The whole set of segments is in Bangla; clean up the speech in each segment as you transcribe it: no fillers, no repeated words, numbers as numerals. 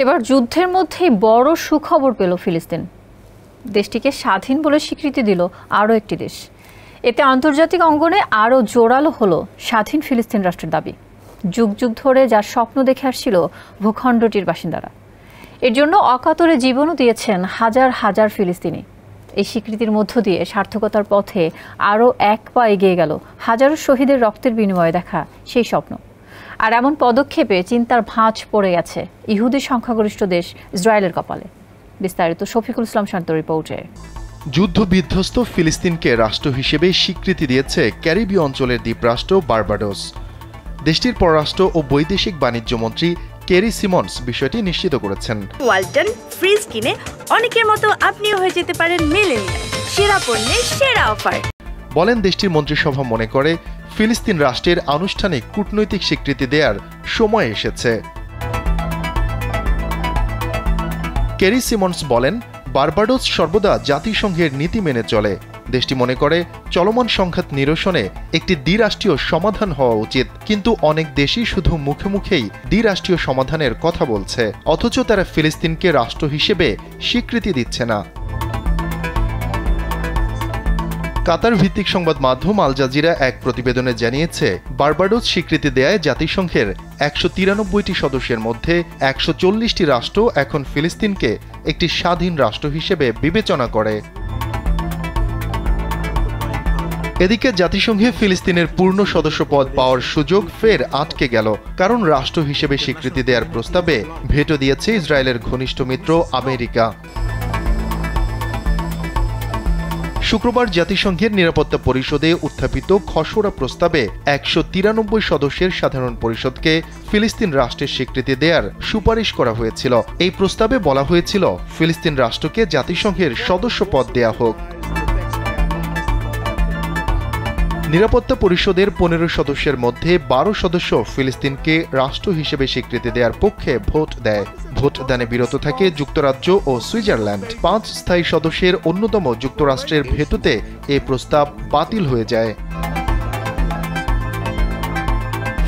এবার যুদ্ধের মধ্যেই বড় সুখবর পেল ফিলিস্তিন। দেশটিকে স্বাধীন বলে স্বীকৃতি দিল আরও একটি দেশ। এতে আন্তর্জাতিক অঙ্গনে আরও জোরালো হলো স্বাধীন ফিলিস্তিন রাষ্ট্রের দাবি। যুগ যুগ ধরে যার স্বপ্ন দেখে আসছিল ভূখণ্ডটির বাসিন্দারা। এর জন্য অকাতরে জীবনও দিয়েছেন হাজার হাজার ফিলিস্তিনি। এই স্বীকৃতির মধ্য দিয়ে সার্থকতার পথে আরও এক পা এগিয়ে গেল হাজারো শহীদের রক্তের বিনিময়ে দেখা সেই স্বপ্ন। আর এমন পদক্ষেপে চিন্তার ভাঁজ পড়ে গেছে ইহুদি সংখ্যাগরিষ্ঠ দেশ ইসরায়েলের কপালে। বিস্তারিত শফিকুল ইসলাম শান্ত রিপোর্টে। যুদ্ধ বিধ্বস্ত ফিলিস্তিনকে রাষ্ট্র হিসেবে স্বীকৃতি দিয়েছে ক্যারিবীয় অঞ্চলের দ্বীপরাষ্ট্র বার্বাডোস। দেশটির পররাষ্ট্র ও বৈদেশিক বাণিজ্য মন্ত্রী কেরি সিমন্স বিষয়টি নিশ্চিত করেছেন। ওয়ালটন ফ্রিজ কিনে অনেকের মতো আপনিও হয়ে যেতে পারেন মিলেনিয়াল, সেরা পণ্যের সেরা অফার। বলেন, দেশটির মন্ত্রিসভা মনে করে ফিলিস্তিন রাষ্ট্রের আনুষ্ঠানিক কূটনৈতিক স্বীকৃতি দেওয়ার সময় এসেছে। কেরি সিমন্স বলেন, বার্বাডোস সর্বদা জাতিসংঘের নীতি মেনে চলে। দেশটি মনে করে চলমান সংঘাত নিরসনে একটি দ্বিরাষ্ট্রীয় সমাধান হওয়া উচিত, কিন্তু অনেক দেশই শুধু মুখে মুখেই দ্বিরাষ্ট্রীয় সমাধানের কথা বলছে, অথচ তারা ফিলিস্তিনকে রাষ্ট্র হিসেবে স্বীকৃতি দিচ্ছে না। কাতার ভিত্তিক সংবাদ মাধ্যম আল জাজিরা এক প্রতিবেদনে জানিয়েছে, বার্বাডোস স্বীকৃতি দেয় জাতিসংঘের ১৯৩টি সদস্যের মধ্যে ১৪০টি রাষ্ট্র এখন ফিলিস্তিনকে একটি স্বাধীন রাষ্ট্র হিসেবে বিবেচনা করে। এদিকে জাতিসংঘে ফিলিস্তিনের পূর্ণ সদস্যপদ পাওয়ার সুযোগ ফের আটকে গেল, কারণ রাষ্ট্র হিসেবে স্বীকৃতি দেওয়ার প্রস্তাবে ভেটো দিয়েছে ইসরায়েলের ঘনিষ্ঠ মিত্র আমেরিকা। শুক্রবার জাতিসংঘের নিরাপত্তা পরিষদে উত্থাপিত খসড়া প্রস্তাবে ১৯৩ সদস্যের সাধারণ পরিষদকে ফিলিস্তিন রাষ্ট্রের স্বীকৃতি দেওয়ার সুপারিশ করা হয়েছিল। এই প্রস্তাবে বলা হয়েছিল, ফিলিস্তিন রাষ্ট্রকে জাতিসংঘের সদস্যপদ দেয়া হোক। নিরাপত্তা পরিষদের ১৫ সদস্যের মধ্যে ১২ সদস্য ফিলিস্তিনকে রাষ্ট্র হিসেবে স্বীকৃতি দেওয়ার পক্ষে ভোট দেয়। ভোটদানে বিরত থাকে যুক্তরাজ্য ও সুইজারল্যান্ড। ৫ স্থায়ী সদস্যের অন্যতম যুক্তরাষ্ট্রের ভেটোতে এ প্রস্তাব বাতিল হয়ে যায়।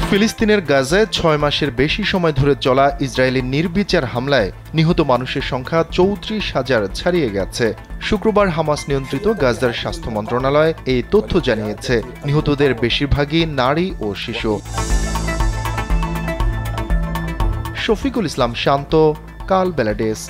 ফিলিস্তিনের গাজায় ৬ মাসের বেশি সময় ধরে চলা ইসরায়েলি নির্বিচার হামলায় নিহত মানুষের সংখ্যা ৩৪,০০০ ছাড়িয়ে গেছে। শুক্রবার হামাস নিয়ন্ত্রিত গাজার স্বাস্থ্য মন্ত্রণালয় এই তথ্য জানিয়েছে। নিহতদের বেশিরভাগই নারী ও শিশু। শফিকুল ইসলাম শান্ত, কাল বেলা ডেস্ক।